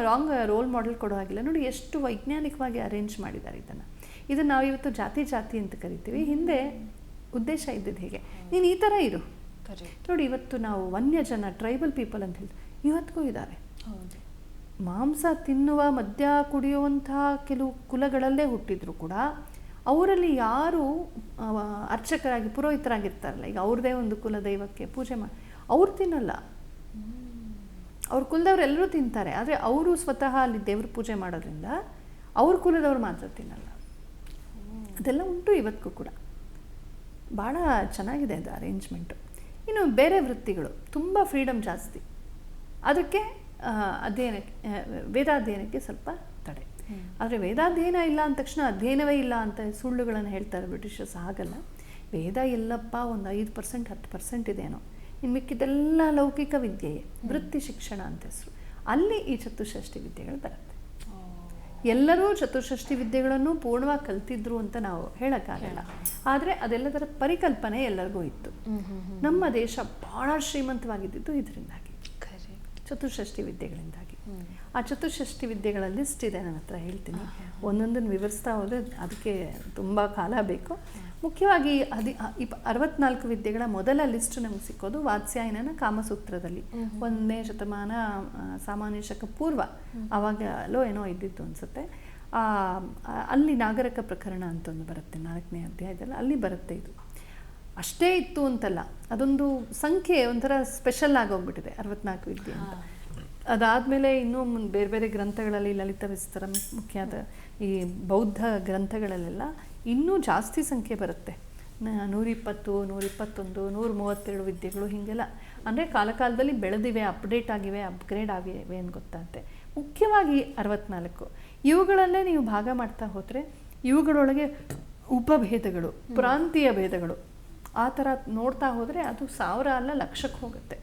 Wrong role model ಕೊಡೋ ಹಾಗಿಲ್ಲ. ನೋಡಿ ಎಷ್ಟು ವೈಜ್ಞಾನಿಕವಾಗಿ ಅರೇಂಜ್ ಮಾಡಿದ್ದಾರೆ ಇದನ್ನು ನಾವು ಇವತ್ತು ಜಾತಿ ಅಂತ ಕರಿತೀವಿ. ಹಿಂದೆ ಉದ್ದೇಶ ಇದ್ದಿದ್ದು ಹೇಗೆ, ನೀನು ಈ ಥರ ಇರು. ನೋಡಿ ಇವತ್ತು ನಾವು ವನ್ಯಜನ ಟ್ರೈಬಲ್ ಪೀಪಲ್ ಅಂತ ಹೇಳಿ ಇವತ್ತಿಗೂ ಇದ್ದಾರೆ. ಮಾಂಸ ತಿನ್ನುವ ಮದ್ಯ ಕುಡಿಯುವಂತಹ ಕೆಲವು ಕುಲಗಳಲ್ಲೇ ಹುಟ್ಟಿದ್ರು ಕೂಡ ಅವರಲ್ಲಿ ಯಾರು ಅರ್ಚಕರಾಗಿ ಪುರೋಹಿತರಾಗಿರ್ತಾರಲ್ಲ, ಈಗ ಅವ್ರದ್ದೇ ಒಂದು ಕುಲದೈವಕ್ಕೆ ಪೂಜೆ ಮಾಡಿ ಅವ್ರು ತಿನ್ನಲ್ಲ. ಅವ್ರ ಕುಲದವ್ರು ಎಲ್ಲರೂ ತಿಂತಾರೆ, ಆದರೆ ಅವರು ಸ್ವತಃ ಅಲ್ಲಿ ದೇವ್ರ ಪೂಜೆ ಮಾಡೋದ್ರಿಂದ ಅವ್ರ ಕುಲದವ್ರು ಮಾತ್ರ ತಿನ್ನಲ್ಲ. ಅದೆಲ್ಲ ಉಂಟು ಇವತ್ತಿಗೂ ಕೂಡ. ಭಾಳ ಚೆನ್ನಾಗಿದೆ ಅದು ಅರೇಂಜ್ಮೆಂಟು. ಇನ್ನು ಬೇರೆ ವೃತ್ತಿಗಳು ತುಂಬ ಫ್ರೀಡಮ್ ಜಾಸ್ತಿ, ಅದಕ್ಕೆ ವೇದಾಧ್ಯಯನಕ್ಕೆ ಸ್ವಲ್ಪ ತಡೆ. ಆದರೆ ವೇದಾಧ್ಯಯನ ಇಲ್ಲ ಅಂದ ತಕ್ಷಣ ಅಧ್ಯಯನವೇ ಇಲ್ಲ ಅಂತ ಸುಳ್ಳುಗಳನ್ನು ಹೇಳ್ತಾರೆ ಬ್ರಿಟಿಷರ್ಸ್. ಹಾಗಲ್ಲ, ವೇದ ಎಲ್ಲಪ್ಪ ಒಂದು 5% 10% ಇದೇನೋ, ಇನ್ನು ಮಿಕ್ಕಿದೆಲ್ಲ ಲೌಕಿಕ ವಿದ್ಯೆಯೇ, ವೃತ್ತಿ ಶಿಕ್ಷಣ ಅಂತ ಹೆಸರು. ಅಲ್ಲಿ ಈ ಚತುಷ್ಷಷ್ಟಿ ವಿದ್ಯೆಗಳು ಬರುತ್ತೆ. ಎಲ್ಲರೂ ಚತುಷ್ಷಷ್ಟಿ ವಿದ್ಯೆಗಳನ್ನು ಪೂರ್ಣವಾಗಿ ಕಲ್ತಿದ್ರು ಅಂತ ನಾವು ಹೇಳೋಕ್ಕಾಗಲ್ಲ, ಆದರೆ ಅದೆಲ್ಲದರ ಪರಿಕಲ್ಪನೆ ಎಲ್ಲರಿಗೂ ಇತ್ತು. ನಮ್ಮ ದೇಶ ಭಾಳ ಶ್ರೀಮಂತವಾಗಿದ್ದು ಇದರಿಂದಾಗಿ, ಚತುಷ್ಷಷ್ಟಿ ವಿದ್ಯೆಗಳಿಂದಾಗಿ. ಆ ಚತುಷ್ಷಷ್ಟಿ ವಿದ್ಯೆಗಳ ಲಿಸ್ಟ್ ಇದೆ ನನ್ನ ಹತ್ರ, ಹೇಳ್ತೀನಿ. ಒಂದೊಂದನ್ನು ವಿವರಿಸ್ತಾ ಹೋದರೆ ಅದಕ್ಕೆ ತುಂಬ ಕಾಲ ಬೇಕು. ಮುಖ್ಯವಾಗಿ 64 ವಿದ್ಯೆಗಳ ಮೊದಲ ಲಿಸ್ಟ್ ನಮಗೆ ಸಿಕ್ಕೋದು ವಾತ್ಸ್ಯಾಯನನ ಕಾಮಸೂತ್ರದಲ್ಲಿ. 1ನೇ ಶತಮಾನ ಸಾಮಾನ್ಯ ಶಕ ಪೂರ್ವ ಆವಾಗಲೋ ಏನೋ ಇದ್ದಿತ್ತು ಅನಿಸುತ್ತೆ. ಅಲ್ಲಿ ನಾಗರಿಕ ಪ್ರಕರಣ ಅಂತ ಒಂದು ಬರುತ್ತೆ 4ನೇ ಅಧ್ಯಾಯದಲ್ಲಿ, ಅಲ್ಲಿ ಬರುತ್ತೆ ಇದು. ಅಷ್ಟೇ ಇತ್ತು ಅಂತಲ್ಲ, ಅದೊಂದು ಸಂಖ್ಯೆ ಒಂಥರ ಸ್ಪೆಷಲ್ ಆಗೋಗ್ಬಿಟ್ಟಿದೆ 64 ವಿದ್ಯೆ ಅಂತ. ಅದಾದಮೇಲೆ ಇನ್ನೂ ಬೇರೆ ಬೇರೆ ಗ್ರಂಥಗಳಲ್ಲಿ ಲಲಿತ ವಿಸ್ತರ ಮುಖ್ಯವಾದ ಈ ಬೌದ್ಧ ಗ್ರಂಥಗಳಲ್ಲೆಲ್ಲ ಇನ್ನೂ ಜಾಸ್ತಿ ಸಂಖ್ಯೆ ಬರುತ್ತೆ. 120, 121, 132 ವಿದ್ಯೆಗಳು ಹೀಗೆಲ್ಲ. ಅಂದರೆ ಕಾಲಕಾಲದಲ್ಲಿ ಬೆಳೆದಿವೆ, ಅಪ್ಡೇಟ್ ಆಗಿವೆ, ಅಪ್ಗ್ರೇಡ್ ಆಗಿವೆ ಅಂತ ಗೊತ್ತಾಗುತ್ತೆ. ಮುಖ್ಯವಾಗಿ 64 ಇವುಗಳಲ್ಲೇ ನೀವು ಭಾಗ ಮಾಡ್ತಾ ಹೋದರೆ ಇವುಗಳೊಳಗೆ ಉಪಭೇದಗಳು, ಪ್ರಾಂತೀಯ ಭೇದಗಳು ಆ ಥರ ನೋಡ್ತಾ ಹೋದರೆ ಅದು 1000 ಅಲ್ಲ, ಲಕ್ಷಕ್ಕೆ ಹೋಗುತ್ತೆ.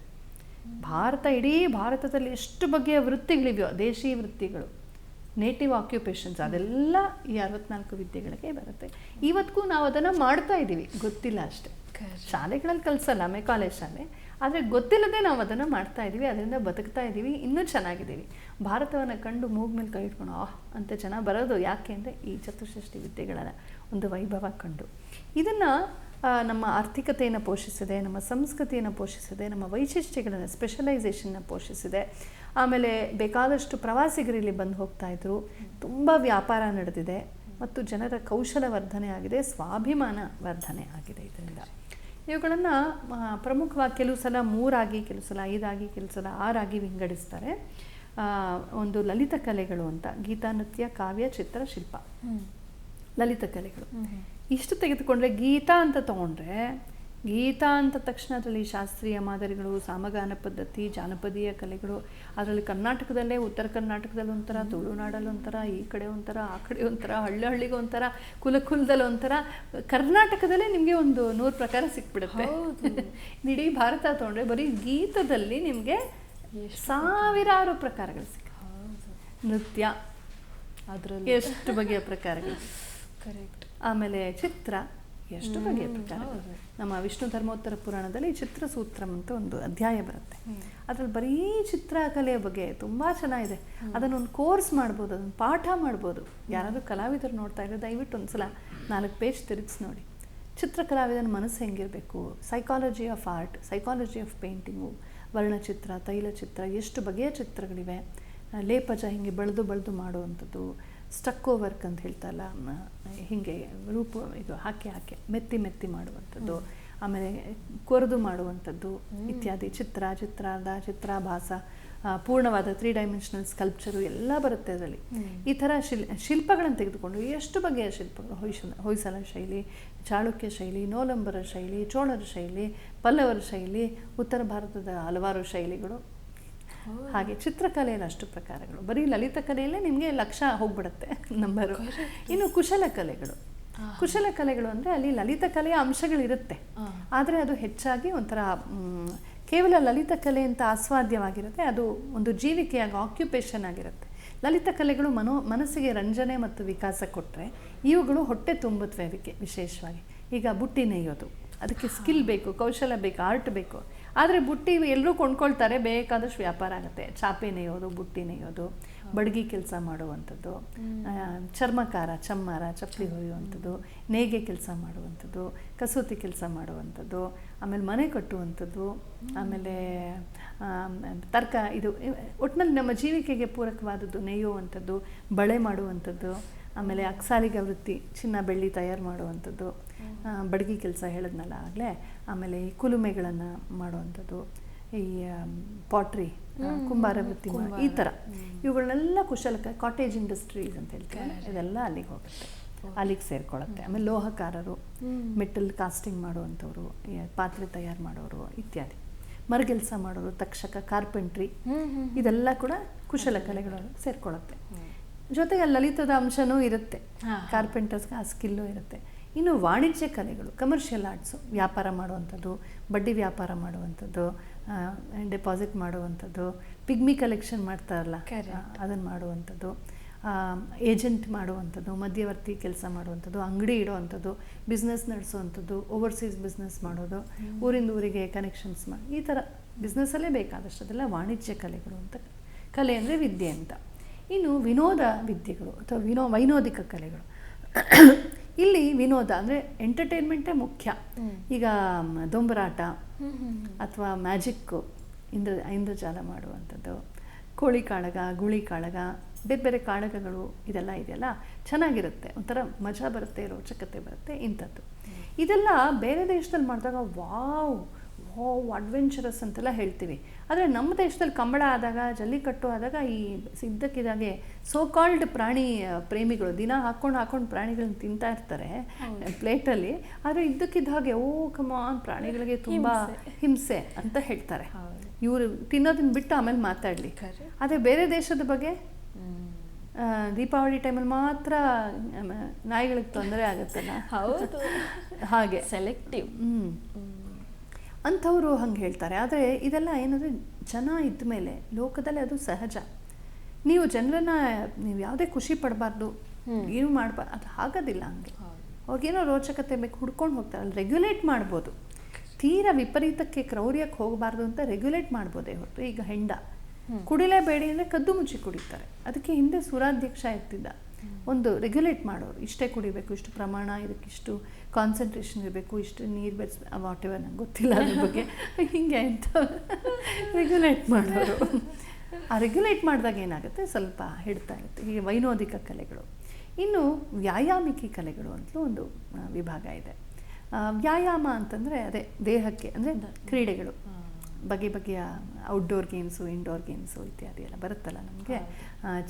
ಇಡೀ ಭಾರತದಲ್ಲಿ ಎಷ್ಟು ಬಗೆಯ ವೃತ್ತಿಗಳಿವೆಯೋ, ದೇಶೀಯ ವೃತ್ತಿಗಳು, ನೇಟಿವ್ ಆಕ್ಯುಪೇಷನ್ಸ್, ಅದೆಲ್ಲ ಈ 64 ವಿದ್ಯೆಗಳಿಗೆ ಬರುತ್ತೆ. ಇವತ್ತಿಗೂ ನಾವು ಅದನ್ನು ಮಾಡ್ತಾ ಇದ್ದೀವಿ, ಗೊತ್ತಿಲ್ಲ ಅಷ್ಟೇ. ಶಾಲೆಗಳಲ್ಲಿ ಕಲಿಸಲ್ಲ, ಕಾಲೇಜ್ ಶಾಲೆ, ಆದರೆ ಗೊತ್ತಿಲ್ಲದೆ ನಾವು ಅದನ್ನು ಮಾಡ್ತಾ ಇದ್ದೀವಿ, ಅದರಿಂದ ಬದುಕ್ತಾ ಇದ್ದೀವಿ, ಇನ್ನೂ ಚೆನ್ನಾಗಿದ್ದೀವಿ. ಭಾರತವನ್ನು ಕಂಡು ಮೂಗ್ ಮೇಲೆ ಕೈ ಇಟ್ಕೊಂಡು ಅಂತ ಜನ ಬರೋದು ಯಾಕೆ ಅಂದರೆ ಈ ಚತುಷ್ಷಷ್ಟಿ ವಿದ್ಯೆಗಳ ಒಂದು ವೈಭವ ಕಂಡು. ಇದನ್ನು ನಮ್ಮ ಆರ್ಥಿಕತೆಯನ್ನು ಪೋಷಿಸಿದೆ, ನಮ್ಮ ಸಂಸ್ಕೃತಿಯನ್ನು ಪೋಷಿಸಿದೆ, ನಮ್ಮ ವೈಶಿಷ್ಟ್ಯಗಳನ್ನು, ಸ್ಪೆಷಲೈಸೇಷನ್ನ ಪೋಷಿಸಿದೆ. ಆಮೇಲೆ ಬೇಕಾದಷ್ಟು ಪ್ರವಾಸಿಗರಲ್ಲಿ ಬಂದು ಹೋಗ್ತಾಯಿದ್ರು, ತುಂಬ ವ್ಯಾಪಾರ ನಡೆದಿದೆ ಮತ್ತು ಜನರ ಕೌಶಲ ವರ್ಧನೆ ಆಗಿದೆ, ಸ್ವಾಭಿಮಾನ ವರ್ಧನೆ ಆಗಿದೆ. ಇದರಿಂದ ಇವುಗಳನ್ನು ಪ್ರಮುಖವಾಗಿ ಕೆಲವು ಸಲ 3 ಆಗಿ, ಕೆಲವು ಸಲ 5 ಆಗಿ, ಕೆಲವು ಸಲ 6 ಆಗಿ ವಿಂಗಡಿಸ್ತಾರೆ. ಒಂದು ಲಲಿತ ಕಲೆಗಳು ಅಂತ, ಗೀತಾ, ನೃತ್ಯ, ಕಾವ್ಯ, ಚಿತ್ರ, ಶಿಲ್ಪ, ಲಲಿತ ಕಲೆಗಳು. ಇಷ್ಟು ತೆಗೆದುಕೊಂಡ್ರೆ ಗೀತಾ ಅಂತ ತೊಗೊಂಡ್ರೆ, ಗೀತಾ ಅಂತ ತಕ್ಷಣ ಅದರಲ್ಲಿ ಶಾಸ್ತ್ರೀಯ ಮಾದರಿಗಳು, ಸಾಮಗಾನ ಪದ್ಧತಿ, ಜಾನಪದೀಯ ಕಲೆಗಳು. ಅದರಲ್ಲಿ ಕರ್ನಾಟಕದಲ್ಲೇ ಉತ್ತರ ಕರ್ನಾಟಕದಲ್ಲಿ ಒಂಥರ, ತುಳುನಾಡಲ್ಲಿ ಒಂಥರ, ಈ ಕಡೆ ಒಂಥರ, ಆ ಕಡೆ ಒಂಥರ, ಹಳ್ಳಿಗೆ ಒಂಥರ, ಕುಲದಲ್ಲಿ ಒಂಥರ. ಕರ್ನಾಟಕದಲ್ಲೇ ನಿಮಗೆ ಒಂದು 100 ಪ್ರಕಾರ ಸಿಕ್ಬಿಡುತ್ತೆ. ಇಡೀ ಭಾರತ ತೊಗೊಂಡ್ರೆ ಬರೀ ಗೀತದಲ್ಲಿ ನಿಮಗೆ ಸಾವಿರಾರು ಪ್ರಕಾರಗಳು ಸಿಕ್ಕ. ನೃತ್ಯ ಅದರಲ್ಲಿ ಎಷ್ಟು ಬಗೆಯ ಪ್ರಕಾರಗಳು. ಕರೆಕ್ಟ್. ಆಮೇಲೆ ಚಿತ್ರ, ಎಷ್ಟು ಬಗೆಯ ಪ್ರಕಾರಗಳು. ನಮ್ಮ ವಿಷ್ಣು ಧರ್ಮೋತ್ತರ ಪುರಾಣದಲ್ಲಿ ಚಿತ್ರಸೂತ್ರಂ ಅಂತ ಒಂದು ಅಧ್ಯಾಯ ಬರುತ್ತೆ. ಅದರಲ್ಲಿ ಬರೀ ಚಿತ್ರಕಲೆಯ ಬಗ್ಗೆ ತುಂಬ ಚೆನ್ನಾಗಿದೆ. ಅದನ್ನೊಂದು ಕೋರ್ಸ್ ಮಾಡ್ಬೋದು, ಅದನ್ನು ಪಾಠ ಮಾಡ್ಬೋದು. ಯಾರಾದರೂ ಕಲಾವಿದರು ನೋಡ್ತಾ ಇದ್ರೆ ದಯವಿಟ್ಟು ಒಂದ್ಸಲ 4 ಪೇಜ್ ತಿರುಗಿಸಿ ನೋಡಿ. ಚಿತ್ರಕಲಾವಿದನ ಮನಸ್ಸು ಹೆಂಗಿರಬೇಕು, psychology of art, psychology of painting, ವರ್ಣಚಿತ್ರ, ತೈಲಚಿತ್ರ, ಎಷ್ಟು ಬಗೆಯ ಚಿತ್ರಗಳಿವೆ. ಲೇಪಜ ಹಿಂಗೆ ಬೆಳೆದು ಮಾಡುವಂಥದ್ದು, ಸ್ಟಕ್ಕೋ ವರ್ಕ್ ಅಂತ ಹೇಳ್ತಲ್ಲ, ಹೀಗೆ ಇದು ಹಾಕಿ ಮೆತ್ತಿ ಮಾಡುವಂಥದ್ದು, ಆಮೇಲೆ ಕೊರೆದು ಮಾಡುವಂಥದ್ದು ಇತ್ಯಾದಿ. ಚಿತ್ರಾರ್ಧ, ಚಿತ್ರಾಭಾಸ, ಪೂರ್ಣವಾದ 3 ಡೈಮೆನ್ಷನಲ್ ಸ್ಕಲ್ಪ್ಚರು ಎಲ್ಲ ಬರುತ್ತೆ ಅದರಲ್ಲಿ. ಈ ಥರ ಶಿಲ್ಪಗಳನ್ನು ತೆಗೆದುಕೊಂಡು ಎಷ್ಟು ಬಗೆಯ ಶಿಲ್ಪಗಳು, ಹೊಯ್ಸಳ ಶೈಲಿ, ಚಾಳುಕ್ಯ ಶೈಲಿ, ನೋಲಂಬರ ಶೈಲಿ, ಚೋಳರ ಶೈಲಿ, ಪಲ್ಲವರ ಶೈಲಿ, ಉತ್ತರ ಭಾರತದ ಹಲವಾರು ಶೈಲಿಗಳು. ಹಾಗೆ ಚಿತ್ರಕಲೆಯಲ್ಲಿ ಅಷ್ಟು ಪ್ರಕಾರಗಳು. ಬರೀ ಲಲಿತ ಕಲೆಯಲ್ಲೇ ನಿಮಗೆ ಲಕ್ಷ ಹೋಗ್ಬಿಡುತ್ತೆ ನಂಬರು. ಇನ್ನು ಕುಶಲಕಲೆಗಳು ಅಂದರೆ ಅಲ್ಲಿ ಲಲಿತ ಕಲೆಯ ಅಂಶಗಳಿರುತ್ತೆ, ಆದರೆ ಅದು ಹೆಚ್ಚಾಗಿ ಒಂಥರ ಕೇವಲ ಲಲಿತ ಕಲೆ ಅಂತ ಆಸ್ವಾದ್ಯವಾಗಿರುತ್ತೆ. ಅದು ಒಂದು ಜೀವಿಕೆಯಾಗಿ ಆಕ್ಯುಪೇಷನ್ ಆಗಿರುತ್ತೆ. ಲಲಿತ ಕಲೆಗಳು ಮನಸ್ಸಿಗೆ ರಂಜನೆ ಮತ್ತು ವಿಕಾಸ ಕೊಟ್ಟರೆ, ಇವುಗಳು ಹೊಟ್ಟೆ ತುಂಬುತ್ತವೆ. ವಿಶೇಷವಾಗಿ ಈಗ ಬುಟ್ಟಿ ನೇಯೋದು, ಅದಕ್ಕೆ ಸ್ಕಿಲ್ ಬೇಕು, ಕೌಶಲ ಬೇಕು, ಆರ್ಟ್ ಬೇಕು. ಆದರೆ ಬುಟ್ಟಿ ಎಲ್ಲರೂ ಕೊಂಡ್ಕೊಳ್ತಾರೆ, ಬೇಕಾದಷ್ಟು ವ್ಯಾಪಾರ ಆಗುತ್ತೆ. ಚಾಪೆ ನೇಯೋದು, ಬುಟ್ಟಿ ನೇಯೋದು, ಬಡಗಿ ಕೆಲಸ ಮಾಡುವಂಥದ್ದು, ಚರ್ಮಕಾರ, ಚಮ್ಮಾರ, ಚಪ್ಪಲಿ ಹೊಯ್ಯುವಂಥದ್ದು, ನೇಯ್ಗೆ ಕೆಲಸ ಮಾಡುವಂಥದ್ದು, ಕಸೂತಿ ಕೆಲಸ ಮಾಡುವಂಥದ್ದು, ಆಮೇಲೆ ಮನೆ ಕಟ್ಟುವಂಥದ್ದು, ಆಮೇಲೆ ಇದು ಒಟ್ಟಿನಲ್ಲಿ ನಮ್ಮ ಜೀವಿಕೆಗೆ ಪೂರಕವಾದದ್ದು ನೇಯುವಂಥದ್ದು, ಬಳೆ ಮಾಡುವಂಥದ್ದು, ಆಮೇಲೆ ಅಕ್ಸಾಲಿಗ ವೃತ್ತಿ, ಚಿನ್ನ ಬೆಳ್ಳಿ ತಯಾರು ಮಾಡುವಂಥದ್ದು, ಬಡಗಿ ಕೆಲಸ ಹೇಳಿದ್ನಲ್ಲ ಆಗಲೇ, ಆಮೇಲೆ ಈ ಕುಲುಮೆಗಳನ್ನು ಮಾಡುವಂಥದ್ದು, ಈ ಪಾಟ್ರಿ, ಕುಂಬಾರ ವೃತ್ತಿ, ಈ ಥರ ಇವುಗಳನ್ನೆಲ್ಲ ಕಾಟೇಜ್ ಇಂಡಸ್ಟ್ರೀಸ್ ಅಂತ ಹೇಳ್ತಾರೆ, ಇದೆಲ್ಲ ಅಲ್ಲಿಗೆ ಹೋಗುತ್ತೆ, ಅಲ್ಲಿಗೆ ಸೇರ್ಕೊಳ್ಳುತ್ತೆ. ಆಮೇಲೆ ಲೋಹಕಾರರು, ಮೆಟಲ್ ಕಾಸ್ಟಿಂಗ್ ಮಾಡುವಂಥವ್ರು, ಪಾತ್ರೆ ತಯಾರು ಮಾಡೋರು ಇತ್ಯಾದಿ, ಮರಗೆಲಸ ಮಾಡೋರು, ತಕ್ಷಕ, ಕಾರ್ಪೆಂಟ್ರಿ, ಇದೆಲ್ಲ ಕೂಡ ಕುಶಲಕಲೆಗಳು ಸೇರ್ಕೊಳ್ಳುತ್ತೆ. ಜೊತೆಗೆ ಲಲಿತದ ಅಂಶನೂ ಇರುತ್ತೆ, ಕಾರ್ಪೆಂಟರ್ಸ್ಗೆ ಆ ಸ್ಕಿಲ್ಲು ಇರುತ್ತೆ. ಇನ್ನು ವಾಣಿಜ್ಯ ಕಲೆಗಳು, ಕಮರ್ಷಿಯಲ್ ಆರ್ಟ್ಸು, ವ್ಯಾಪಾರ ಮಾಡುವಂಥದ್ದು, ಬಡ್ಡಿ ವ್ಯಾಪಾರ ಮಾಡುವಂಥದ್ದು, ಡೆಪಾಸಿಟ್ ಮಾಡುವಂಥದ್ದು, ಪಿಗ್ಮಿ ಕಲೆಕ್ಷನ್ ಮಾಡ್ತಾರಲ್ಲ ಅದನ್ನು ಮಾಡುವಂಥದ್ದು, ಏಜೆಂಟ್ ಮಾಡುವಂಥದ್ದು, ಮಧ್ಯವರ್ತಿ ಕೆಲಸ ಮಾಡುವಂಥದ್ದು, ಅಂಗಡಿ ಇಡುವಂಥದ್ದು, ಬಿಸ್ನೆಸ್ ನಡೆಸುವಂಥದ್ದು, ಓವರ್ಸೀಸ್ ಬಿಸ್ನೆಸ್ ಮಾಡೋದು, ಊರಿಂದ ಊರಿಗೆ ಕನೆಕ್ಷನ್ಸ್ ಮಾಡಿ, ಈ ಥರ ಬಿಸ್ನೆಸ್ಸಲ್ಲೇ ಬೇಕಾದಷ್ಟು ಅದೆಲ್ಲ ವಾಣಿಜ್ಯ ಕಲೆಗಳು ಅಂತ. ಕಲೆ ಅಂದರೆ ವಿದ್ಯೆ ಅಂತ. ಇನ್ನು ವಿನೋದ ವಿದ್ಯೆಗಳು ಅಥವಾ ವೈನೋದಿಕ ಕಲೆಗಳು. ಇಲ್ಲಿ ವಿನೋದ ಅಂದರೆ ಎಂಟರ್ಟೈನ್ಮೆಂಟೇ ಮುಖ್ಯ. ಈಗ ದೊಂಬರಾಟ ಅಥವಾ ಮ್ಯಾಜಿಕ್ಕು, ಇಂದ್ರಜಾಲ ಮಾಡುವಂಥದ್ದು, ಕೋಳಿ ಕಾಳಗ, ಗುಳಿ ಕಾಳಗ, ಬೇರೆ ಬೇರೆ ಕಾಳಗಗಳು, ಇದೆಲ್ಲ ಇದೆಯಲ್ಲ ಚೆನ್ನಾಗಿರುತ್ತೆ, ಒಂಥರ ಮಜಾ ಬರುತ್ತೆ, ರೋಚಕತೆ ಬರುತ್ತೆ ಇಂಥದ್ದು. ಇದೆಲ್ಲ ಬೇರೆ ದೇಶದಲ್ಲಿ ಮಾಡಿದಾಗ ವಾವ್ ಅಡ್ವೆಂಚರಸ್ ಅಂತೆಲ್ಲ ಹೇಳ್ತೀವಿ. ಆದರೆ ನಮ್ಮ ದೇಶದಲ್ಲಿ ಕಂಬಳ ಆದಾಗ, ಜಲ್ಲಿಕಟ್ಟು ಆದಾಗ ಈ ಇದ್ದಕ್ಕಿದ್ದಾಗೆ ಸೋ ಕಾಲ್ಡ್ ಪ್ರಾಣಿ ಪ್ರೇಮಿಗಳು ದಿನ ಹಾಕ್ಕೊಂಡು ಪ್ರಾಣಿಗಳನ್ನ ತಿಂತಾ ಇರ್ತಾರೆ ಪ್ಲೇಟಲ್ಲಿ. ಆದರೆ ಇದ್ದಕ್ಕಿದ್ದ ಹಾಗೆ ಕಮಾನ್ ಪ್ರಾಣಿಗಳಿಗೆ ತುಂಬ ಹಿಂಸೆ ಅಂತ ಹೇಳ್ತಾರೆ. ಇವರು ತಿನ್ನೋದನ್ನ ಬಿಟ್ಟು ಆಮೇಲೆ ಮಾತಾಡಲಿ. ಅದೇ ಬೇರೆ ದೇಶದ ಬಗ್ಗೆ ದೀಪಾವಳಿ ಟೈಮಲ್ಲಿ ಮಾತ್ರ ನಾಯಿಗಳಿಗೆ ತೊಂದರೆ ಆಗುತ್ತಲ್ಲ, ಹಾಗೆ ಸೆಲೆಕ್ಟಿವ್ ಅಂಥವರು ಹಂಗೆ ಹೇಳ್ತಾರೆ. ಆದರೆ ಇದೆಲ್ಲ ಏನಂದರೆ ಜನ ಇದ್ದ ಮೇಲೆ ಲೋಕದಲ್ಲಿ ಅದು ಸಹಜ. ನೀವು ಜನರನ್ನು ನೀವು ಯಾವುದೇ ಖುಷಿ ಪಡಬಾರ್ದು, ಏನು ಮಾಡಬಾರ್ದು, ಅದು ಆಗೋದಿಲ್ಲ. ಹಂಗೆ ಅವ್ರಿಗೇನೋ ರೋಚಕತೆ ಬೇಕು, ಹುಡ್ಕೊಂಡು ಹೋಗ್ತಾರೆ. ಅಲ್ಲಿ ರೆಗ್ಯುಲೇಟ್ ಮಾಡ್ಬೋದು, ತೀರಾ ವಿಪರೀತಕ್ಕೆ ಕ್ರೌರ್ಯಕ್ಕೆ ಹೋಗಬಾರ್ದು ಅಂತ ರೆಗ್ಯುಲೇಟ್ ಮಾಡ್ಬೋದೇ ಹೊರತು. ಈಗ ಹೆಂಡ ಕುಡಿಲೇಬೇಡಿ ಅಂದರೆ ಕದ್ದು ಮುಚ್ಚಿ ಕುಡಿತಾರೆ. ಅದಕ್ಕೆ ಹಿಂದೆ ಸುರಾಧ್ಯಕ್ಷ ಇರ್ತಿದ್ದ, ಒಂದು ರೆಗ್ಯುಲೇಟ್ ಮಾಡೋರು, ಇಷ್ಟೇ ಕುಡಿಬೇಕು, ಇಷ್ಟು ಪ್ರಮಾಣ, ಇದಕ್ಕಿಷ್ಟು ಕಾನ್ಸಂಟ್ರೇಷನ್ ಇರಬೇಕು, ಇಷ್ಟು ನೀರು ವಾಟ್ ಎವರ್, ನಂಗೆ ಗೊತ್ತಿಲ್ಲ ಅದ್ರ ಬಗ್ಗೆ, ಹೀಗೆ ಅಂತ ರೆಗ್ಯುಲೇಟ್ ಮಾಡೋರು. ಆ ರೆಗ್ಯುಲೇಟ್ ಮಾಡಿದಾಗ ಏನಾಗುತ್ತೆ, ಸ್ವಲ್ಪ ಹಿಡ್ತಾ ಇರುತ್ತೆ. ಹೀಗೆ ವೈನೋದಿಕ ಕಲೆಗಳು. ಇನ್ನು ವ್ಯಾಯಾಮಿಕಿ ಕಲೆಗಳು ಅಂತಲೂ ಒಂದು ವಿಭಾಗ ಇದೆ. ವ್ಯಾಯಾಮ ಅಂತಂದರೆ ಅದೇ ದೇಹಕ್ಕೆ, ಅಂದರೆ ಕ್ರೀಡೆಗಳು, ಬಗೆ ಬಗೆಯ ಔಟ್ಡೋರ್ ಗೇಮ್ಸು, ಇಂಡೋರ್ ಗೇಮ್ಸು ಇತ್ಯಾದಿ ಎಲ್ಲ ಬರುತ್ತಲ್ಲ ನಮಗೆ.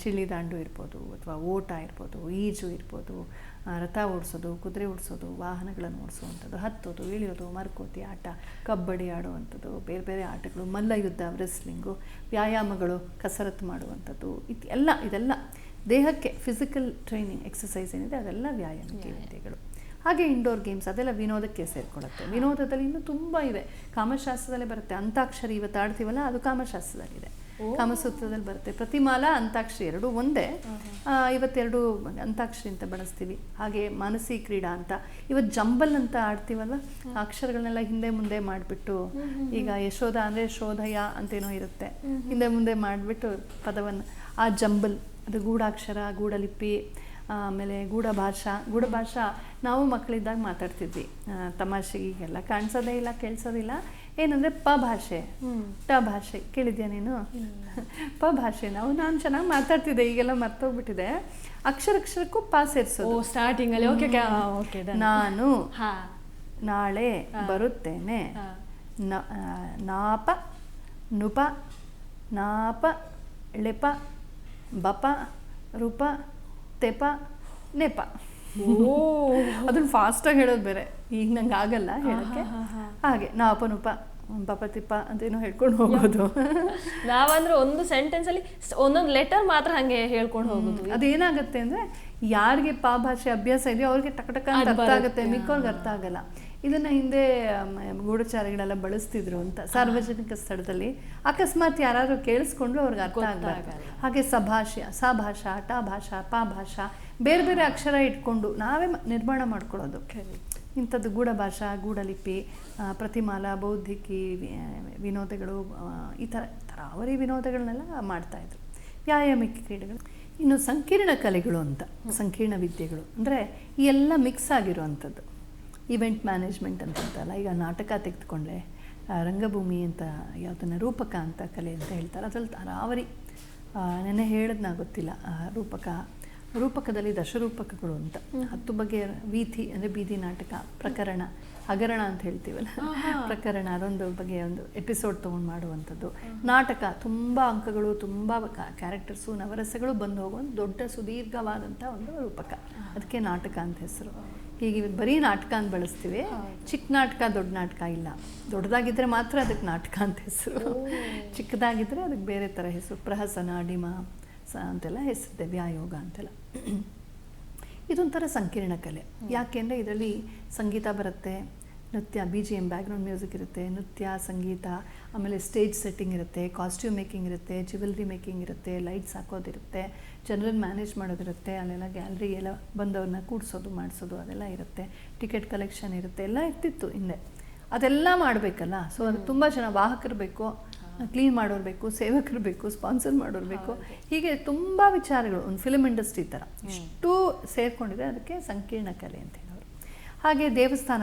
ಚಿಳ್ಳಿದಾಂಡು ಇರ್ಬೋದು, ಅಥವಾ ಓಟ ಇರ್ಬೋದು, ಈಜು ಇರ್ಬೋದು, ರಥ ಓಡಿಸೋದು, ಕುದುರೆ ಓಡಿಸೋದು, ವಾಹನಗಳನ್ನು ಓಡಿಸುವಂಥದ್ದು, ಹತ್ತೋದು, ಇಳಿಯೋದು, ಮರಕೋತಿ ಆಟ, ಕಬಡ್ಡಿ ಆಡುವಂಥದ್ದು, ಬೇರೆ ಬೇರೆ ಆಟಗಳು, ಮಲ್ಲಯುದ್ಧ, ರೆಸ್ಲಿಂಗು, ವ್ಯಾಯಾಮಗಳು, ಕಸರತ್ತು ಮಾಡುವಂಥದ್ದು, ಇದೆಲ್ಲ ದೇಹಕ್ಕೆ ಫಿಸಿಕಲ್ ಟ್ರೈನಿಂಗ್, ಎಕ್ಸಸೈಸ್ ಏನಿದೆ ಅದೆಲ್ಲ ವ್ಯಾಯಾಮಕ್ಕೆ ವಿದ್ಯೆಗಳು. ಹಾಗೆ ಇಂಡೋರ್ ಗೇಮ್ಸ್ ಅದೆಲ್ಲ ವಿನೋದಕ್ಕೆ ಸೇರಿಕೊಳ್ಳುತ್ತೆ. ವಿನೋದದಲ್ಲಿ ಇನ್ನೂ ತುಂಬ ಇದೆ, ಕಾಮಶಾಸ್ತ್ರದಲ್ಲೇ ಬರುತ್ತೆ. ಅಂತಾಕ್ಷರಿ ಇವತ್ತು ಆಡ್ತೀವಲ್ಲ, ಅದು ಕಾಮಶಾಸ್ತ್ರದಲ್ಲಿದೆ. ಕಾಮಸೂತ್ರದಲ್ಲಿ ಬರುತ್ತೆ. ಪ್ರತಿಮಾಲ, ಅಂತಾಕ್ಷರಿ ಎರಡೂ ಒಂದೇ. ಇವತ್ತೆರಡು ಅಂತಾಕ್ಷರಿ ಅಂತ ಬಳಸ್ತೀವಿ. ಹಾಗೆ ಮಾನಸಿ ಕ್ರೀಡಾ ಅಂತ, ಇವತ್ತು ಜಂಬಲ್ ಅಂತ ಆಡ್ತೀವಲ್ಲ, ಅಕ್ಷರಗಳನ್ನೆಲ್ಲ ಹಿಂದೆ ಮುಂದೆ ಮಾಡಿಬಿಟ್ಟು, ಈಗ ಯಶೋಧ ಅಂದರೆ ಶೋಧಯ ಅಂತೇನೋ ಇರುತ್ತೆ, ಹಿಂದೆ ಮುಂದೆ ಮಾಡಿಬಿಟ್ಟು ಪದವನ್ನು, ಆ ಜಂಬಲ್, ಅದು ಗೂಢಾಕ್ಷರ, ಗೂಢಲಿಪಿ, ಆಮೇಲೆ ಗೂಢಭಾಷಾ ನಾವು ಮಕ್ಕಳಿದ್ದಾಗ ಮಾತಾಡ್ತಿದ್ವಿ ತಮಾಷೆಗೆಲ್ಲ, ಕಾಣಿಸೋದೇ ಇಲ್ಲ, ಕೇಳಿಸೋದಿಲ್ಲ. ಏನಂದರೆ ಭಾಷೆ, ಭಾಷೆ ಕೇಳಿದ್ಯಾ ನೀನು? ಭಾಷೆ ನಾನು ಚೆನ್ನಾಗಿ ಮಾತಾಡ್ತಿದ್ದೆ, ಈಗೆಲ್ಲ ಮರ್ತೋಗ್ಬಿಟ್ಟಿದೆ. ಅಕ್ಷರಕ್ಕೂ ಸೇರಿಸೋದು ಸ್ಟಾರ್ಟಿಂಗಲ್ಲಿ. ನಾನು ನಾಳೆ ಬರುತ್ತೇನೆ, ನಾಪ ನುಪ ನಾಪ ಳೆಪ ಬಪ ರೂಪ ತೆಪ ನೆಪ. ಅದನ್ನು ಫಾಸ್ಟಾಗಿ ಹೇಳೋದು ಬೇರೆ, ಈಗ ನಂಗೆ ಆಗಲ್ಲ ಹೇಳೋಕ್ಕೆ. ಹಾಗೆ ನಾಪನುಪ ಬಪತಿಪ್ಪ ಅಂತೇನೋ ಹೇಳ್ಕೊಂಡು ಹೋಗೋದು. ನಾವಂದ್ರೆ ಒಂದು ಸೆಂಟೆನ್ಸಲ್ಲಿ ಒಂದೊಂದು ಲೆಟರ್ ಮಾತ್ರ ಹಾಗೆ ಹೇಳ್ಕೊಂಡು ಹೋಗೋದು. ಅದೇನಾಗುತ್ತೆ ಅಂದರೆ ಯಾರಿಗೆ ಭಾಷೆ ಅಭ್ಯಾಸ ಇದೆಯೋ ಅವ್ರಿಗೆ ಟಕ ಅಂತ ಅರ್ಥ ಆಗುತ್ತೆ, ಮಿಕ್ಕವ್ರಿಗೆ ಅರ್ಥ ಆಗಲ್ಲ. ಇದನ್ನು ಹಿಂದೆ ಗೂಢಚಾರಿಗಳೆಲ್ಲ ಬಳಸ್ತಿದ್ರು ಅಂತ, ಸಾರ್ವಜನಿಕ ಸ್ಥಳದಲ್ಲಿ ಅಕಸ್ಮಾತ್ ಯಾರಾದ್ರೂ ಕೇಳಿಸ್ಕೊಂಡ್ರು ಅವ್ರಿಗೆ ಅರ್ಥ ಆಗಲ್ಲ. ಹಾಗೆ ಸಭಾಷಾ, ಟ ಭಾಷಾ, ಪ ಭಾಷಾ, ಬೇರೆ ಬೇರೆ ಅಕ್ಷರ ಇಟ್ಕೊಂಡು ನಾವೇ ನಿರ್ಮಾಣ ಮಾಡ್ಕೊಳ್ಳೋದು. ಇಂಥದ್ದು ಗೂಢಭಾಷಾ, ಗೂಢಲಿಪಿ, ಪ್ರತಿಮಾಲಾ, ಬೌದ್ಧಿಕಿ ವಿನೋದಗಳು, ಈ ಥರ ತರಾವರಿ ವಿನೋದಗಳನ್ನೆಲ್ಲ ಮಾಡ್ತಾಯಿದ್ರು. ವ್ಯಾಯಾಮಿಕ ಕ್ರೀಡೆಗಳು. ಇನ್ನು ಸಂಕೀರ್ಣ ಕಲೆಗಳು ಅಂತ, ಸಂಕೀರ್ಣ ವಿದ್ಯೆಗಳು ಅಂದರೆ ಈ ಎಲ್ಲ ಮಿಕ್ಸ್ ಆಗಿರುವಂಥದ್ದು. ಈವೆಂಟ್ ಮ್ಯಾನೇಜ್ಮೆಂಟ್ ಅಂತಂತಲ್ಲ, ಈಗ ನಾಟಕ ತೆಗೆದುಕೊಂಡ್ರೆ ರಂಗಭೂಮಿ ಅಂತ ಯಾವುದನ್ನು ರೂಪಕ ಅಂತ ಕಲೆ ಅಂತ ಹೇಳ್ತಾರೆ. ಅದರಲ್ಲಿ ತರಾವರಿ ನೆನ್ನೆ ಹೇಳಿದ್ನ ಗೊತ್ತಿಲ್ಲ, ರೂಪಕದಲ್ಲಿ ದಶರೂಪಕಗಳು ಅಂತ 10 ಬಗೆಯ ವೀಥಿ ಅಂದರೆ ಬೀದಿ ನಾಟಕ, ಪ್ರಕರಣ, ಹಗರಣ ಅಂತ ಹೇಳ್ತೀವಲ್ಲ, ಪ್ರಕರಣ, ಅದೊಂದು ಬಗೆಯ ಒಂದು ಎಪಿಸೋಡ್ ತೊಗೊಂಡು ಮಾಡುವಂಥದ್ದು. ನಾಟಕ ತುಂಬ ಅಂಕಗಳು, ತುಂಬ ಕ್ಯಾರೆಕ್ಟರ್ಸು, ನವರಸಗಳು ಬಂದು ಹೋಗೋ ಒಂದು ದೊಡ್ಡ ಸುದೀರ್ಘವಾದಂಥ ಒಂದು ರೂಪಕ, ಅದಕ್ಕೆ ನಾಟಕ ಅಂತ ಹೆಸರು. ಹೀಗೆ ಬರೀ ನಾಟಕ ಅಂತ ಬಳಸ್ತೀವಿ, ಚಿಕ್ಕ ನಾಟಕ ದೊಡ್ಡ ನಾಟಕ ಇಲ್ಲ. ದೊಡ್ಡದಾಗಿದ್ದರೆ ಮಾತ್ರ ಅದಕ್ಕೆ ನಾಟಕ ಅಂತ ಹೆಸರು, ಚಿಕ್ಕದಾಗಿದ್ದರೆ ಅದಕ್ಕೆ ಬೇರೆ ಥರ ಹೆಸರು, ಪ್ರಹಸನ, ಡಿಮ ಅಂತೆಲ್ಲ ಹೆಸರಿದೆ, ವ್ಯಾಯೋಗ ಅಂತೆಲ್ಲ. ಇದೊಂಥರ ಸಂಕೀರ್ಣ ಕಲೆ. ಯಾಕೆಂದರೆ ಇದರಲ್ಲಿ ಸಂಗೀತ ಬರುತ್ತೆ, ನೃತ್ಯ, BGM ಬ್ಯಾಕ್ಗ್ರೌಂಡ್ ಮ್ಯೂಸಿಕ್ ಇರುತ್ತೆ, ನೃತ್ಯ, ಸಂಗೀತ, ಆಮೇಲೆ ಸ್ಟೇಜ್ ಸೆಟ್ಟಿಂಗ್ ಇರುತ್ತೆ, ಕಾಸ್ಟ್ಯೂಮ್ ಮೇಕಿಂಗ್ ಇರುತ್ತೆ, ಜ್ಯುವೆಲ್ರಿ ಮೇಕಿಂಗ್ ಇರುತ್ತೆ, ಲೈಟ್ಸ್ ಹಾಕೋದಿರುತ್ತೆ, ಜನರಲ್ ಮ್ಯಾನೇಜ್ ಮಾಡೋದಿರುತ್ತೆ, ಅಲ್ಲೆಲ್ಲ ಗ್ಯಾಲರಿ ಎಲ್ಲ ಬಂದವ್ರನ್ನ ಕೂಡಿಸೋದು ಮಾಡಿಸೋದು ಅದೆಲ್ಲ ಇರುತ್ತೆ, ಟಿಕೆಟ್ ಕಲೆಕ್ಷನ್ ಇರುತ್ತೆ, ಎಲ್ಲ ಇರ್ತಿತ್ತು ಹಿಂದೆ. ಅದೆಲ್ಲ ಮಾಡಬೇಕಲ್ಲ. ಸೊ ಅದು ತುಂಬ ಜನ ವಾಹಕರು ಬೇಕು, ಕ್ಲೀನ್ ಮಾಡೋರು ಬೇಕು, ಸೇವಕರು ಬೇಕು, ಸ್ಪಾನ್ಸರ್ ಮಾಡೋರು ಬೇಕು, ಹೀಗೆ ತುಂಬ ವಿಚಾರಗಳು. ಒಂದು ಫಿಲ್ಮ್ ಇಂಡಸ್ಟ್ರಿ ಥರ ಇಷ್ಟು ಸೇರಿಕೊಂಡಿದೆ, ಅದಕ್ಕೆ ಸಂಕೀರ್ಣ ಕಲೆ ಅಂತ ಹೇಳೋರು. ಹಾಗೆ ದೇವಸ್ಥಾನ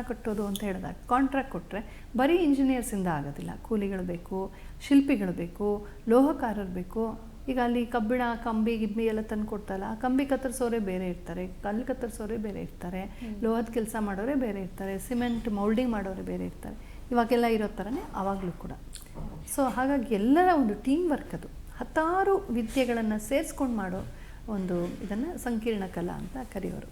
ಕಟ್ಟೋದು ಅಂತ ಹೇಳಿದಾಗ ಕಾಂಟ್ರಾಕ್ಟ್ ಕೊಟ್ಟರೆ ಬರೀ ಇಂಜಿನಿಯರ್ಸಿಂದ ಆಗೋದಿಲ್ಲ. ಕೂಲಿಗಳು ಬೇಕು, ಶಿಲ್ಪಿಗಳು ಬೇಕು, ಲೋಹಕಾರರು ಬೇಕು. ಈಗ ಅಲ್ಲಿ ಕಬ್ಬಿಣ, ಕಂಬಿ ಗಿಬ್ಬಿ ಎಲ್ಲ ತಂದು ಕೊಡ್ತಲ್ಲ, ಕಂಬಿ ಕತ್ತರಿಸೋರೇ ಬೇರೆ ಇರ್ತಾರೆ, ಕಲ್ಲು ಕತ್ತರಿಸೋರೇ ಬೇರೆ ಇರ್ತಾರೆ, ಲೋಹದ ಕೆಲಸ ಮಾಡೋರೇ ಬೇರೆ ಇರ್ತಾರೆ, ಸಿಮೆಂಟ್ ಮೌಲ್ಡಿಂಗ್ ಮಾಡೋರೇ ಬೇರೆ ಇರ್ತಾರೆ. ಇವಾಗೆಲ್ಲ ಇರೋ ಥರನೇ ಆವಾಗಲೂ ಕೂಡ. ಸೊ ಹಾಗಾಗಿ ಎಲ್ಲರ ಒಂದು ಟೀಮ್ ವರ್ಕ್ ಅದು. 10 ವಿದ್ಯೆಗಳನ್ನು ಸೇರಿಸ್ಕೊಂಡು ಮಾಡೋ ಒಂದು ಇದನ್ನು ಸಂಕೀರ್ಣ ಕಲಾ ಅಂತ ಕರೆಯೋರು.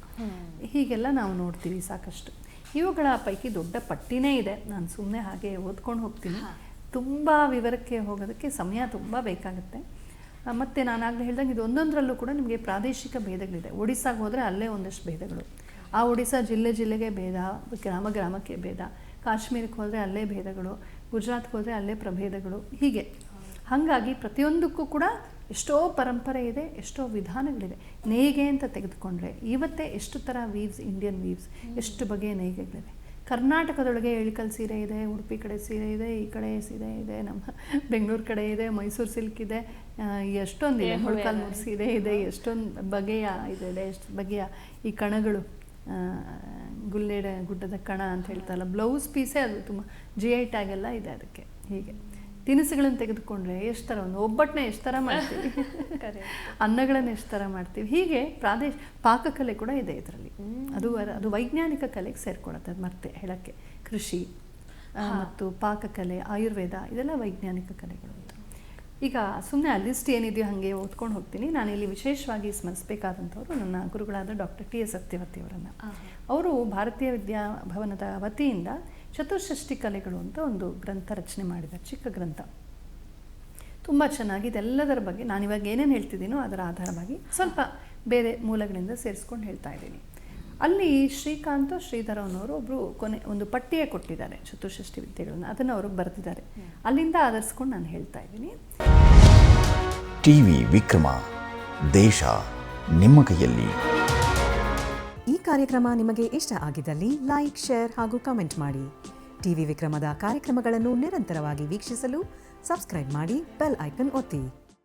ಹೀಗೆಲ್ಲ ನಾವು ನೋಡ್ತೀವಿ ಸಾಕಷ್ಟು. ಇವುಗಳ ಪೈಕಿ ದೊಡ್ಡ ಪಟ್ಟಿನೇ ಇದೆ, ನಾನು ಸುಮ್ಮನೆ ಹಾಗೆ ಓದ್ಕೊಂಡು ಹೋಗ್ತೀನಿ. ತುಂಬ ವಿವರಕ್ಕೆ ಹೋಗೋದಕ್ಕೆ ಸಮಯ ತುಂಬ ಬೇಕಾಗುತ್ತೆ. ಮತ್ತು ನಾನಾಗಲೇ ಹೇಳ್ದಂಗೆ ಇದು ಒಂದೊಂದರಲ್ಲೂ ಕೂಡ ನಿಮಗೆ ಪ್ರಾದೇಶಿಕ ಭೇದಗಳಿದೆ. ಒಡಿಸ್ಸಾಗೆ ಹೋದರೆ ಅಲ್ಲೇ ಒಂದಷ್ಟು ಭೇದಗಳು, ಆ ಒಡಿಸ್ಸಾ ಜಿಲ್ಲೆಗೆ ಭೇದ, ಗ್ರಾಮಕ್ಕೆ ಭೇದ, ಕಾಶ್ಮೀರಕ್ಕೆ ಹೋದರೆ ಅಲ್ಲೇ ಭೇದಗಳು, ಗುಜರಾತ್ಗೆ ಹೋದರೆ ಅಲ್ಲೇ ಪ್ರಭೇದಗಳು, ಹೀಗೆ. ಹಾಗಾಗಿ ಪ್ರತಿಯೊಂದಕ್ಕೂ ಕೂಡ ಎಷ್ಟೋ ಪರಂಪರೆ ಇದೆ, ಎಷ್ಟೋ ವಿಧಾನಗಳಿದೆ. ನೇಯ್ಗೆ ಅಂತ ತೆಗೆದುಕೊಂಡ್ರೆ ಇವತ್ತೇ ಎಷ್ಟು ಥರ ವೀವ್ಸ್, ಇಂಡಿಯನ್ ವೀವ್ಸ್, ಎಷ್ಟು ಬಗೆಯ ನೇಯ್ಗೆಗಳಿವೆ. ಕರ್ನಾಟಕದೊಳಗೆ ಇಳಿಕಲ್ ಸೀರೆ ಇದೆ, ಉಡುಪಿ ಕಡೆ ಸೀರೆ ಇದೆ, ಈ ಕಡೆ ಸೀರೆ ಇದೆ, ನಮ್ಮ ಬೆಂಗಳೂರು ಕಡೆ ಇದೆ, ಮೈಸೂರು ಸಿಲ್ಕ್ ಇದೆ, ಎಷ್ಟೊಂದಿದೆ, ಮೊಳಕಾಲ್ಮೂರು ಸೀರೆ ಇದೆ, ಎಷ್ಟೊಂದು ಬಗೆಯ ಇದೆ, ಎಷ್ಟು ಬಗೆಯ ಈ ಕಣಗಳು, ಗುಡ್ಡದ ಕಣ ಅಂತ ಹೇಳ್ತಾರಲ್ಲ, ಬ್ಲೌಸ್ ಪೀಸೇ ಅದು ತುಂಬ GI ಟ್ಯಾಗೆಲ್ಲ ಇದೆ ಅದಕ್ಕೆ. ಹೀಗೆ ತಿನಿಸುಗಳನ್ನು ತೆಗೆದುಕೊಂಡ್ರೆ ಎಷ್ಟು ಥರ, ಒಂದು ಒಬ್ಬಟ್ಟನ್ನ ಎಷ್ಟು ಥರ ಮಾಡ್ತೀವಿ, ಅನ್ನಗಳನ್ನು ಎಷ್ಟು ಥರ ಮಾಡ್ತೀವಿ, ಹೀಗೆ ಪಾಕಕಲೆ ಕೂಡ ಇದೆ ಇದರಲ್ಲಿ. ಅದು ವೈಜ್ಞಾನಿಕ ಕಲೆಗೆ ಸೇರ್ಕೊಳುತ್ತೆ. ಅದು ಮತ್ತೆ ಹೇಳೋಕ್ಕೆ ಕೃಷಿ ಮತ್ತು ಪಾಕಕಲೆ, ಆಯುರ್ವೇದ, ಇದೆಲ್ಲ ವೈಜ್ಞಾನಿಕ ಕಲೆಗಳು ಅಂತ. ಈಗ ಸುಮ್ಮನೆ ಆ ಲಿಸ್ಟ್ ಏನಿದೆಯೋ ಹಾಗೆ ಓದ್ಕೊಂಡು ಹೋಗ್ತೀನಿ. ನಾನಿಲ್ಲಿ ವಿಶೇಷವಾಗಿ ಸ್ಮರಿಸಬೇಕಾದಂಥವ್ರು ನನ್ನ ಗುರುಗಳಾದ ಡಾಕ್ಟರ್ TS ಸತ್ಯವತಿ ಅವರನ್ನು. ಅವರು ಭಾರತೀಯ ವಿದ್ಯಾಭವನದ ವತಿಯಿಂದ ಚತುಷ್ಷಷ್ಟಿ ಕಲೆಗಳು ಅಂತ ಒಂದು ಗ್ರಂಥ ರಚನೆ ಮಾಡಿದ್ದಾರೆ, ಚಿಕ್ಕ ಗ್ರಂಥ. ತುಂಬ ಚೆನ್ನಾಗಿದೆ. ಎಲ್ಲದರ ಬಗ್ಗೆ ನಾನಿವಾಗ ಏನೇನು ಹೇಳ್ತಿದ್ದೀನೋ ಅದರ ಆಧಾರವಾಗಿ ಸ್ವಲ್ಪ ಬೇರೆ ಮೂಲಗಳಿಂದ ಸೇರಿಸ್ಕೊಂಡು ಹೇಳ್ತಾ ಇದ್ದೀನಿ. ಅಲ್ಲಿ ಶ್ರೀಕಾಂತ್ ಶ್ರೀಧರ್ ಅನ್ನೋರು ಒಬ್ಬರು ಒಂದು ಪಟ್ಟಿಯೇ ಕೊಟ್ಟಿದ್ದಾರೆ ಚತುಷ್ಷಷ್ಟಿ ವಿದ್ಯೆಗಳನ್ನು, ಅದನ್ನು ಅವರು ಬರೆದಿದ್ದಾರೆ. ಅಲ್ಲಿಂದ ಆಧರಿಸ್ಕೊಂಡು ನಾನು ಹೇಳ್ತಾ ಇದ್ದೀನಿ. ಟಿವಿ ವಿಕ್ರಮ, ದೇಶ ನಿಮ್ಮ ಕೈಯಲ್ಲಿ. ಈ ಕಾರ್ಯಕ್ರಮ ನಿಮಗೆ ಇಷ್ಟ ಆಗಿದ್ದಲ್ಲಿ ಲೈಕ್, ಶೇರ್ ಹಾಗೂ ಕಮೆಂಟ್ ಮಾಡಿ. ಟಿವಿ ವಿಕ್ರಮದ ಕಾರ್ಯಕ್ರಮಗಳನ್ನು ನಿರಂತರವಾಗಿ ವೀಕ್ಷಿಸಲು ಸಬ್ಸ್ಕ್ರೈಬ್ ಮಾಡಿ, ಬೆಲ್ ಐಕನ್ ಒತ್ತಿ.